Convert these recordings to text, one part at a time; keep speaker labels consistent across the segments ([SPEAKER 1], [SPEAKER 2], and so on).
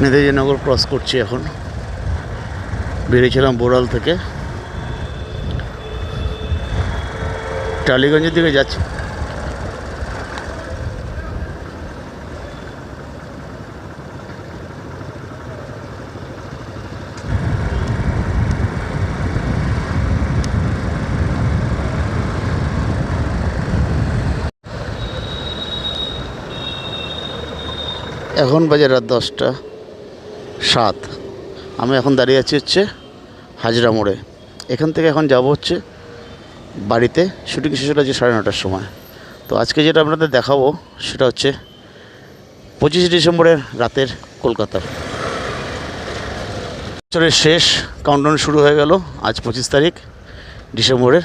[SPEAKER 1] Netajinagar cross করছি এখন। বেরিয়েছিলাম বোড়াল থেকে, টালিগঞ্জের দিকে যাচ্ছি। এখন বাজে রাত 10:07। আমি এখন দাঁড়িয়ে আছি হচ্ছে হাজরা মোড়ে। এখান থেকে এখন যাব হচ্ছে বাড়িতে। শুটিং শেষ হলো যে 9:30টার সময়। তো আজকে যেটা আপনাদের দেখাবো সেটা হচ্ছে 25 ডিসেম্বরের রাতের কলকাতার। বছরের শেষ কাউন্টডাউন শুরু হয়ে গেল। আজ 25 তারিখ ডিসেম্বরের।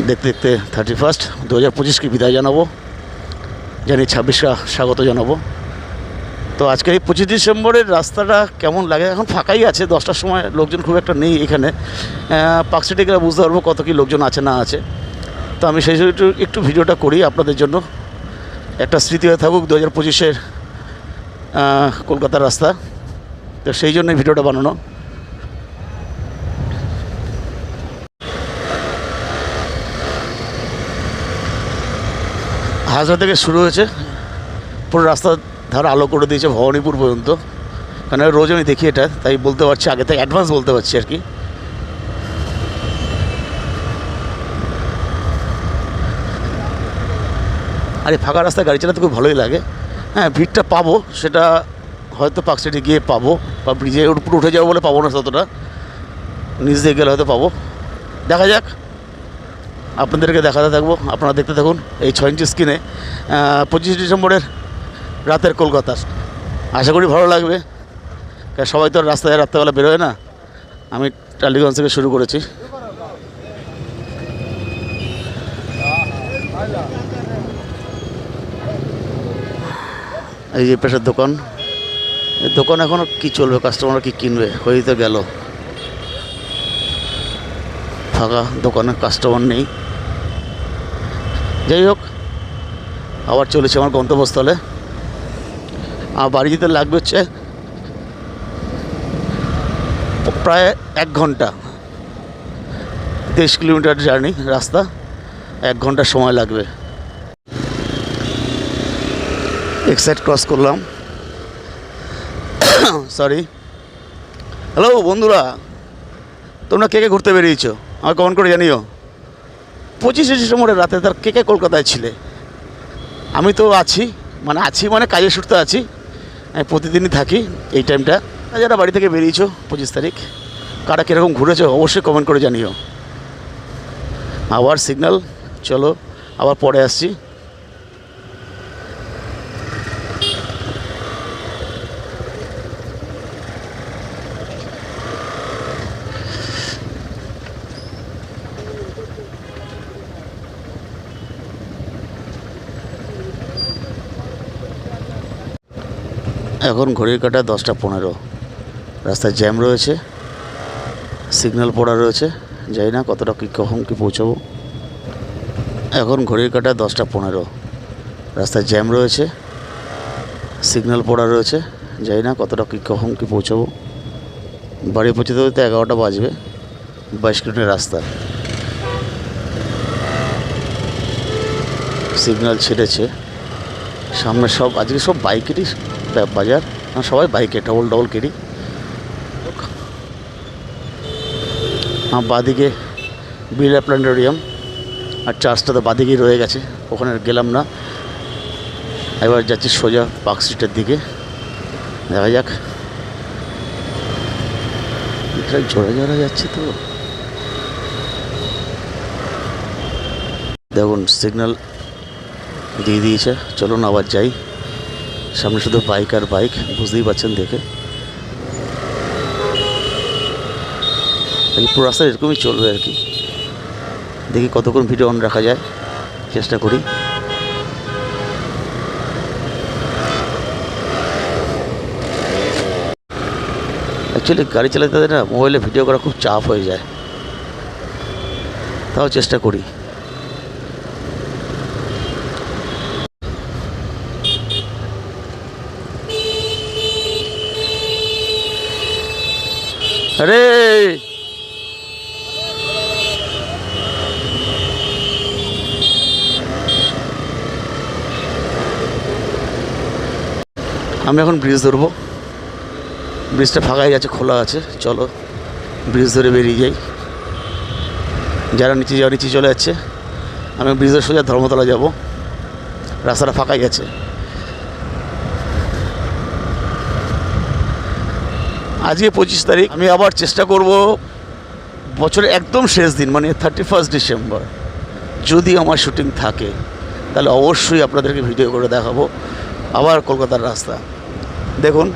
[SPEAKER 1] দেখতে দেখতে 31 2025কে বিদায় জানাবো, জানি 26কা স্বাগত জানাবো। তো আজকে এই 25 ডিসেম্বরের রাস্তাটা কেমন লাগে? এখন ফাঁকাই আছে, 10টার সময় লোকজন খুব একটা নেই এখানে। পার্কস্ট্রিটে গেলে বুঝতে পারবো কত কি লোকজন আছে না আছে। তো আমি সেই জন্য একটু ভিডিওটা করি আপনাদের জন্য, একটা স্মৃতি হয়ে থাকুক 2025-এর কলকাতার রাস্তা। তো সেই জন্যই ভিডিওটা বানানো। হাজরা থেকে শুরু হয়েছে, পুরো রাস্তার ধার আলো করে দিয়েছে ভবানীপুর পর্যন্ত। কারণ রোজ আমি দেখি এটা, তাই বলতে পারছি, আগে থেকে অ্যাডভান্স বলতে পারছি আর কি। আর এই ফাঁকা রাস্তায় গাড়ি চালাতে খুব ভালোই লাগে। হ্যাঁ, ভিড়টা পাবো সেটা হয়তো পার্কস্ট্রিটে গিয়ে পাবো, বা ব্রিজের উপর উঠে যাবো বলে পাবো না ততটা, নিচ দিয়ে গেলে হয়তো পাবো। দেখা যাক, আপনাদেরকে দেখাতে থাকবো, আপনারা দেখতে থাকুন এই 6 ইঞ্চি স্ক্রিনে 25 ডিসেম্বরের রাতের কলকাতা। আশা করি ভালো লাগবে, কারণ সবাই তো রাস্তায় রাত্রেবেলা বেরোয় না। আমি টালিগঞ্জ থেকে শুরু করেছি। এই যে পেশার দোকান, এই দোকান এখনও কী চলবে, কাস্টমাররা কী কিনবে, হয়েই তো গেল ফাঁকা, দোকানে কাস্টমার নেই। যাই হোক, আবার চলেছে আমার গন্তব্যস্থলে। আমার বাড়ি যেতে লাগবে হচ্ছে প্রায় 1 ঘন্টা। 23 কিলোমিটার জার্নি রাস্তা, 1 ঘন্টা সময় লাগবে। এক্সাইড ক্রস করলাম, সরি। হ্যালো বন্ধুরা, তোমরা কে কে ঘুরতে বেরিয়েছো আমাকে কমেন্ট করে জানিও। 25 ডিসেম্বরের রাতে তার কে কে কলকাতায় ছিলে? আমি তো আছি, মানে কাজের সূত্রে আছি, আমি প্রতিদিনই থাকি এই টাইমটা। যারা বাড়ি থেকে বেরিয়েছো 25 তারিখ, কারা কীরকম ঘুরেছো অবশ্যই কমেন্ট করে জানিও। আবার সিগন্যাল, চলো আবার পরে আসছি। এখন ঘড়ির কাঁটা 10:15। রাস্তায় জ্যাম রয়েছে, সিগন্যাল পড়া রয়েছে, জানি না কতটা কখন কি পৌঁছাবো। এখন ঘড়ির কাঁটা 10:15। রাস্তায় জ্যাম রয়েছে, সিগন্যাল পড়া রয়েছে, জানি না কতটা কখন কি পৌঁছাবো। বাড়ি পৌঁছতে হতে 11টা বাজবে। 22 কিলোমিটার রাস্তা। সিগন্যাল ছেড়েছে সামনে। সব আজকে সব বাইকেরই বাজার, সবাই বাইকে ডবল কেরি। বাদিকে বিড়লা প্ল্যানেটোরিয়াম আর চার্চটা তো বাদিকেই রয়ে গেছে, ওখানে গেলাম না। এবার যাচ্ছি সোজা পার্কস্ট্রিটের দিকে। দেখা যাক, জোড়া যাচ্ছে তো। দেখুন সিগন্যাল দিয়ে দিয়েছে, চলুন আবার যাই। সামনে শুধু বাইক আর বাইক, বুঝতেই পারছেন দেখে। এই পুরো রাস্তা এরকমই চলবে আর কি। দেখি কতক্ষণ ভিডিও অন রাখা যায়, চেষ্টা করি। অ্যাকচুয়ালি গাড়ি চালাতে না মোবাইলে ভিডিও করা খুব চাপ হয়ে যায়, তাও চেষ্টা করি। আরে আমি এখন ব্রিজ ধরবো। ব্রিজটা ফাঁকাই আছে, খোলা আছে। চলো ব্রিজ ধরে বেরিয়ে যাই। যারা নিচে যাওয়া নিচে চলে যাচ্ছে, আমি ব্রিজের সোজা ধর্মতলা যাব। রাস্তাটা ফাঁকাই আছে। আজকে 25 তারিখ। আমি আবার চেষ্টা করব বছরের একদম শেষ দিন, মানে 31 ডিসেম্বর, যদি আমার শুটিং থাকে তাহলে অবশ্যই আপনাদেরকে ভিডিও করে দেখাবো আবার কলকাতার রাস্তা। দেখুন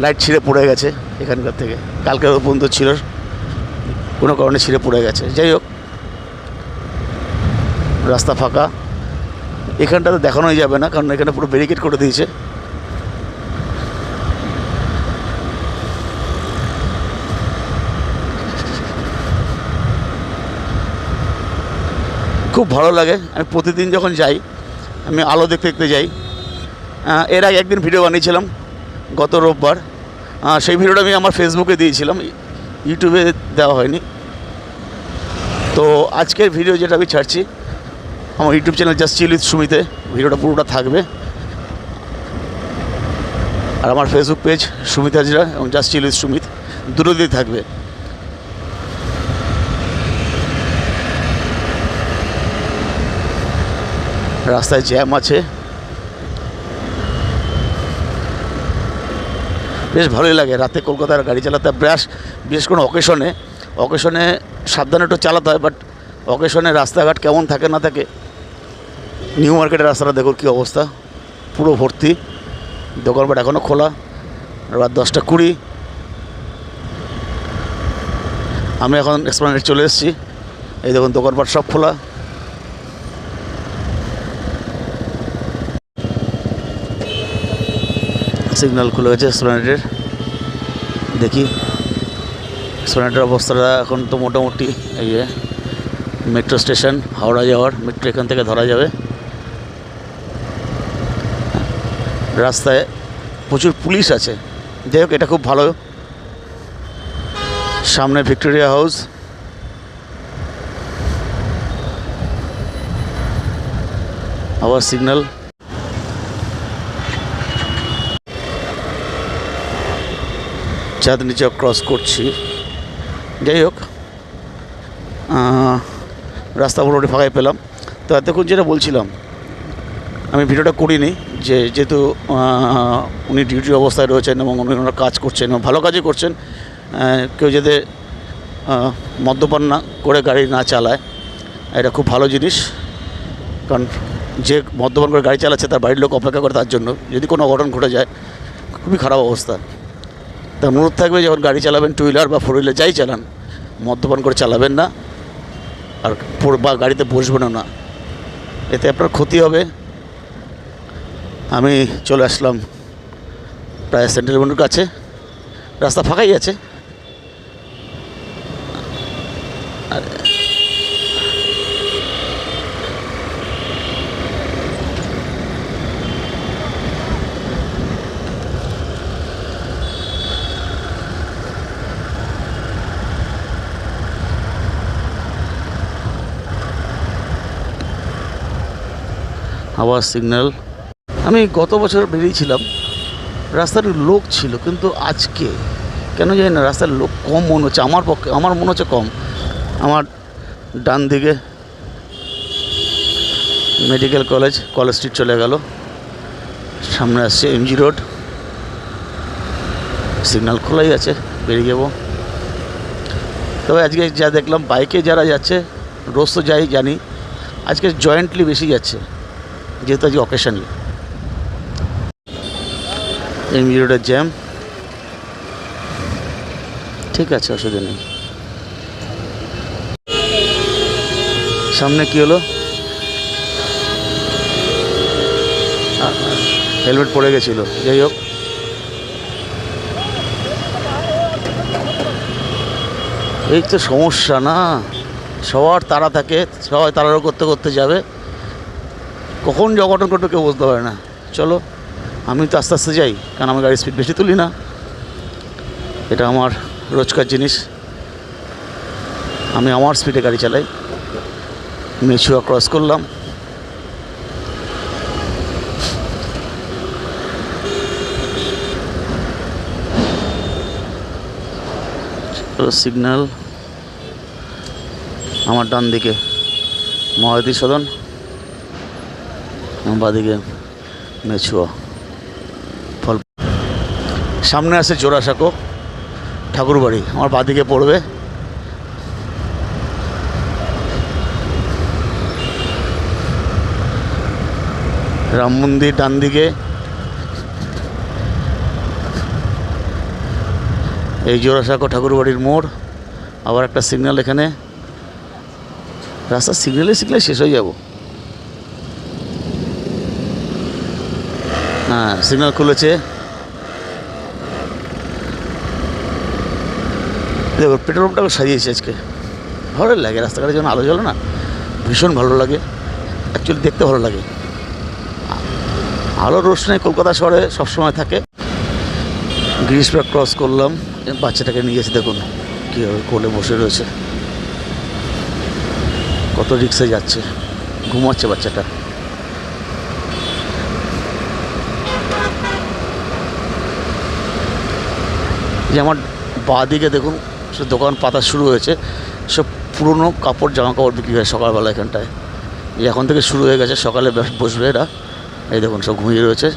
[SPEAKER 1] লাইট ছিঁড়ে পড়ে গেছে এখানকার থেকে, কালকের পর্যন্ত ছিল, কোনো কারণে ছিঁড়ে পড়ে গেছে। যাই হোক, রাস্তা ফাঁকা। এখানটাতে দেখানোই যাবে না, কারণ এখানে পুরো ব্যারিকেড করে দিয়েছে। খুব ভালো লাগে। আমি প্রতিদিন যখন যাই, আমি আলো দেখতে দেখতে যাই। এর আগে একদিন ভিডিও বানিয়েছিলাম গত রোববার, সেই ভিডিওটা আমি আমার ফেসবুকে দিয়েছিলাম, ইউটিউবে দেওয়া হয়নি। তো আজকের ভিডিও যেটা আমি ছাড়ছি আমার YouTube channel just chill with সুমিতে, ভিডিওটা পুরোটা থাকবে। আর আমার ফেসবুক পেজ সুমিত হাজরা এবং জাস্ট চিল উইথ সুমিত দুটোতেই থাকবে। রাস্তায় জ্যাম আছে, বেশ ভালোই লাগে রাতে কলকাতার গাড়ি চালাতে। বিশেষ কোনো অকেশনে সাবধানে একটু চালাতে হয়, বাট অকেশনে রাস্তাঘাট কেমন থাকে না থাকে। নিউ মার্কেটের রাস্তাটা দেখো কী অবস্থা, পুরো ভর্তি। দোকানপাট এখনও খোলা, রাত 10:20। আমি এখন এক্সপ্লেনেড চলে এসেছি। এই দেখুন দোকানপাট সব খোলা। সিগন্যাল খুলে গেছে এক্সপ্লেনেডের। দেখি এক্সপ্লেনেডের অবস্থাটা এখন তো মোটামুটি এই যে মেট্রো স্টেশন, হাওড়া যাওয়ার মেট্রো এখান থেকে ধরা যাবে। রাস্তায় প্রচুর পুলিশ আছে। যাই হোক, এটা খুব ভালো। সামনে ভিক্টোরিয়া হাউস, আবার সিগন্যাল। চাঁদনি চক ক্রস করছি। যাই হোক, রাস্তা মোটামুটি ফাঁকাই পেলাম। তো এতক্ষণ যেটা বলছিলাম, আমি ভিডিওটা করিনি, যেহেতু উনি ডিউটি অবস্থায় রয়েছেন এবং উনি ওনার কাজ করছেন এবং ভালো কাজই করছেন। কেউ যাতে মদ্যপান না করে গাড়ি না চালায়, এটা খুব ভালো জিনিস। কারণ যে মদ্যপান করে গাড়ি চালাচ্ছে তার বাড়ির লোক অপেক্ষা করে তার জন্য। যদি কোনো অঘটন ঘটে যায় খুবই খারাপ অবস্থা। তার অনুরোধ থাকবে, যখন গাড়ি চালাবেন, টু হুইলার বা ফোর হুইলার যাই চালান, মদ্যপান করে চালাবেন না, আর বা গাড়িতে বসবেনও না, এতে আপনার ক্ষতি হবে। আমি চলে আসলাম প্রায় সেন্ট্রাল এভিনিউর কাছে। রাস্তা ফাঁকাই আছে। আর আবার সিগন্যাল। আমি গত বছর বেরিয়েছিলাম, রাস্তার লোক ছিল, কিন্তু আজকে কেন জানি না রাস্তার লোক কম মনে হচ্ছে। আমার মনে হচ্ছে কম। আমার ডান দিকে মেডিকেল কলেজ স্ট্রিট চলে গেল, সামনে আসছে এমজি রোড। সিগন্যাল খোলাই আছে, বেরিয়ে যাব। তবে আজকে যা দেখলাম, বাইকে যারা যাচ্ছে, রোজ তো যাই জানি, আজকে জয়েন্টলি বেশি যাচ্ছে, যেহেতু আজকে অকেশনলি। এমজি রোডের জ্যাম, ঠিক আছে, অসুবিধা নেই। সামনে কি হলো? হেলমেট পড়ে গেছিল। যাই হোক, এই তো সমস্যা না, সবার তাড়া থাকে, সবাই তাড়াহুড়ো করতে করতে যাবে, কখন যে অঘটন ঘটবে কেউ বুঝতে পারে না। চলো, আমি তো আস্তে আস্তে যাই, কারণ আমার গাড়ির স্পিড বেশি তুলি না। এটা আমার রোজকার জিনিস। আমি আমার স্পিডে গাড়ি চালাই। মেচুয়া ক্রস করলাম। সিগন্যাল আমার ডান দিকে মহাদি সদন, বাদিকে মেছুয়া। ফল সামনে আছে জোড়াসাঁকো ঠাকুরবাড়ি, আমার বাদিকে পড়বে। রাম মন্দির ডান দিকে, এই জোড়াসাঁকো ঠাকুরবাড়ির মোড়। আবার একটা সিগন্যাল এখানে, রাস্তার সিগন্যালে শেষ হয়ে যাব। হ্যাঁ, সিগন্যাল খুলেছে। দেখো পেট্রোল পাম্পটাকে সাজিয়েছে আজকে, ভালো লাগে। রাস্তাঘাটে যখন আলো জ্বলে না, ভীষণ ভালো লাগে। অ্যাকচুয়ালি দেখতে ভালো লাগে। আলো রোশনাই কলকাতা শহরে সবসময় থাকে। গ্রিস পার্ক ক্রস করলাম, বাচ্চাটাকে নিয়ে গেছে, দেখুন কীভাবে কোলে বসে রয়েছে। কত রিক্সায় যাচ্ছে, ঘুমাচ্ছে বাচ্চাটা। যে আমার বাঁ দিকে দেখুন সে দোকান পাতা শুরু হয়েছে, সব পুরনো কাপড় জামা কাপড় বিক্রি হয় সকালবেলা এখানটায়। এখন থেকে শুরু হয়ে গেছে, সকালে বসবে এরা। এই দেখুন সব ঘুমিয়ে রয়েছে,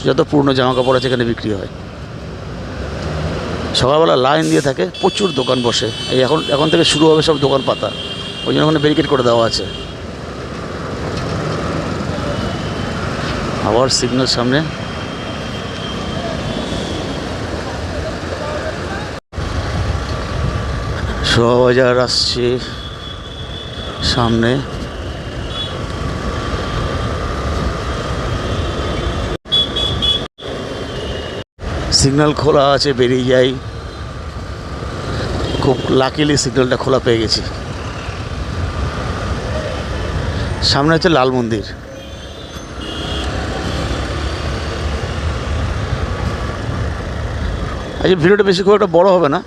[SPEAKER 1] যত পুরনো জামা কাপড় আছে এখানে বিক্রি হয়। সকালবেলা লাইন দিয়ে থাকে, প্রচুর দোকান বসে। এই এখন থেকে শুরু হবে সব দোকান পাতা, ওই জন্য ওখানে ব্যারিকেড করে দেওয়া আছে। আবার সিগন্যাল সামনে। শোভাবাজার আসছে সামনে। সিগন্যাল খোলা আছে, বেরিয়ে যাই। খুব লাকিলি সিগন্যালটা খোলা পেয়ে গেছি। সামনে হচ্ছে লাল মন্দির। আজকে ভিডিওটা বেশি খুব একটা বড় হবে না।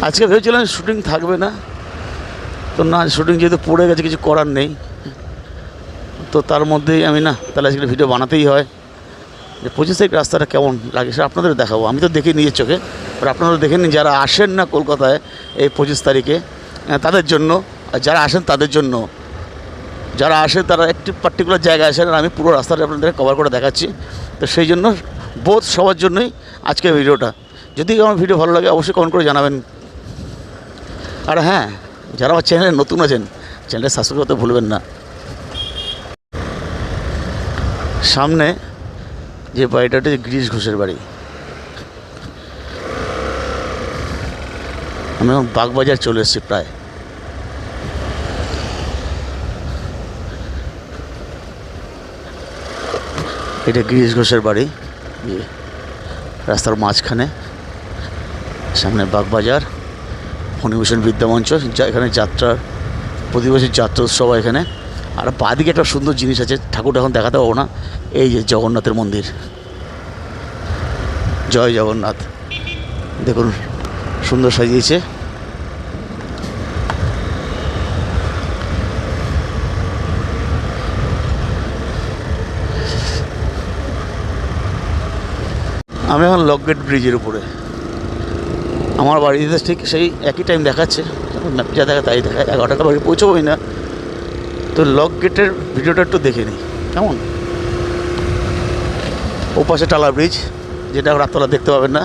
[SPEAKER 1] আজকে ভেবেছিলাম শুটিং থাকবে না, তো না, শুটিং যেহেতু পড়ে গেছে কিছু করার নেই। তো তার মধ্যেই আমি না, তাহলে আজকে ভিডিও বানাতেই হয়। যে 25 তারিখ রাস্তাটা কেমন লাগে সেটা আপনাদের দেখাবো। আমি তো দেখে নিজের চোখে, আর আপনারা দেখে নিন যারা আসেন না কলকাতায় এই 25 তারিখে, তাদের জন্য। আর যারা আসেন তাদের জন্য, যারা আসে তারা একটি পার্টিকুলার জায়গায় আসেন, আর আমি পুরো রাস্তাটা আপনাদের কভার করে দেখাচ্ছি। তো সেই জন্য বোধ সবার জন্যই আজকের ভিডিওটা। যদি আমার ভিডিও ভালো লাগে অবশ্যই কমেন্ট করে জানাবেন। আর হ্যাঁ, যারা আমার চ্যানেলে নতুন আছেন, চ্যানেলটা সাবস্ক্রাইব করতে ভুলবেন না। সামনে যে বাড়িটা হচ্ছে গিরিশ ঘোষের বাড়ি। আমি এখন বাগবাজার চলে এসেছি প্রায়। এটা গিরিশ ঘোষের বাড়ি, রাস্তার মাঝখানে। সামনে বাগবাজার, ফণিভূষণ বিদ্যামঞ্চ, এখানে যাত্রার প্রতি বছর যাত্রা উৎসব এখানে। আর বাদিকে একটা সুন্দর জিনিস আছে, ঠাকুরটা এখন দেখাতে পারবো না। এই যে জগন্নাথের মন্দির, জয় জগন্নাথ, দেখুন সুন্দর সাজিয়েছে। আমি এখন লকগেট ব্রিজের উপরে। আমার বাড়িতে ঠিক সেই একই টাইম দেখাচ্ছে, যা দেখা তাই দেখায়, 11টার বাড়ি পৌঁছবোই না। তো লকগেটের ভিডিওটা একটু দেখে নিই কেমন। ও পাশে টালা ব্রিজ, যেটা রাততলা দেখতে পাবেন না।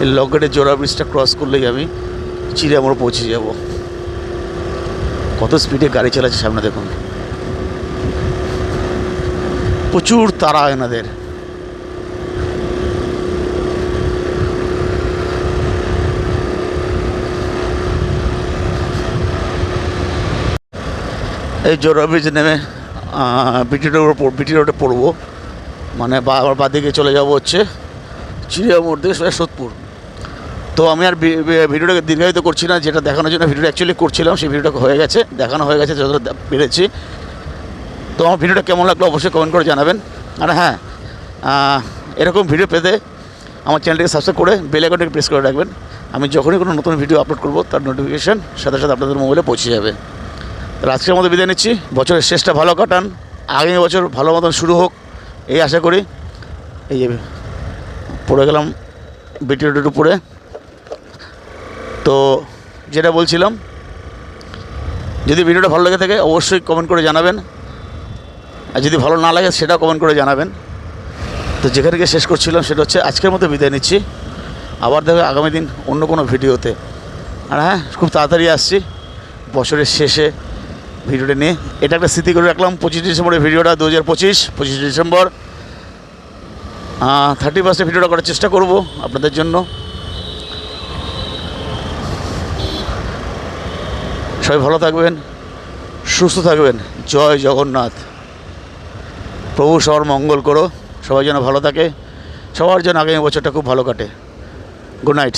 [SPEAKER 1] এই লকগেটের জোড়া ব্রিজটা ক্রস করলেই আমি চিড়িয়ামোড় পৌঁছে যাব। কত স্পিডে গাড়ি চালাচ্ছে সামনে দেখুন, প্রচুর তাড়া এনাদের। এই জোড়া ব্রিজ নেমে বিটি রোডে পড়বো, মানে আমার বাদিকে চলে যাব হচ্ছে চিড়িয়ামোড় থেকে সোজা সোদপুর। তো আমি আর ভিডিওটাকে দীর্ঘায়িত করছি না, যেটা দেখানোর জন্য ভিডিওটা অ্যাকচুয়ালি করছিলাম সেই ভিডিওটা হয়ে গেছে, দেখানো হয়ে গেছে যতটা পেরেছি। তো আমার ভিডিওটা কেমন লাগলো অবশ্যই কমেন্ট করে জানাবেন। আর হ্যাঁ, এরকম ভিডিও পেতে আমার চ্যানেলটিকে সাবস্ক্রাইব করে বেল আইকনটাকে প্রেস করে রাখবেন। আমি যখনই কোনো নতুন ভিডিও আপলোড করব তার নোটিফিকেশান সাথে সাথে আপনাদের মোবাইলে পৌঁছে যাবে। তাহলে আজকের মতো বিদায় নিচ্ছি। বছরের শেষটা ভালো কাটান, আগামী বছর ভালো মতন শুরু হোক এই আশা করি। এই যে পড়ে গেলাম বিটির উপরে। তো যেটা বলছিলাম, যদি ভিডিওটা ভালো লেগে থাকে অবশ্যই কমেন্ট করে জানাবেন, আর যদি ভালো না লাগে সেটাও কমেন্ট করে জানাবেন। তো যেখানে গিয়ে শেষ করছিলাম সেটা হচ্ছে আজকের মতো বিদায় নিচ্ছি। আবার দেখবে আগামী দিন অন্য কোনো ভিডিওতে। আর হ্যাঁ, খুব তাড়াতাড়ি আসছি বছরের শেষে ভিডিওটা নিয়ে। এটা একটা স্মৃতি করে রাখলাম 25 ডিসেম্বরের ভিডিওটা, 2025 ডিসেম্বর 31 ভিডিওটা করার চেষ্টা করব আপনাদের জন্য। সবাই ভালো থাকবেন, সুস্থ থাকবেন। জয় জগন্নাথ। প্রভু সবার মঙ্গল করো, সবাই যেন ভালো থাকে, সবার যেন আগামী বছরটা খুব ভালো কাটে। Good night.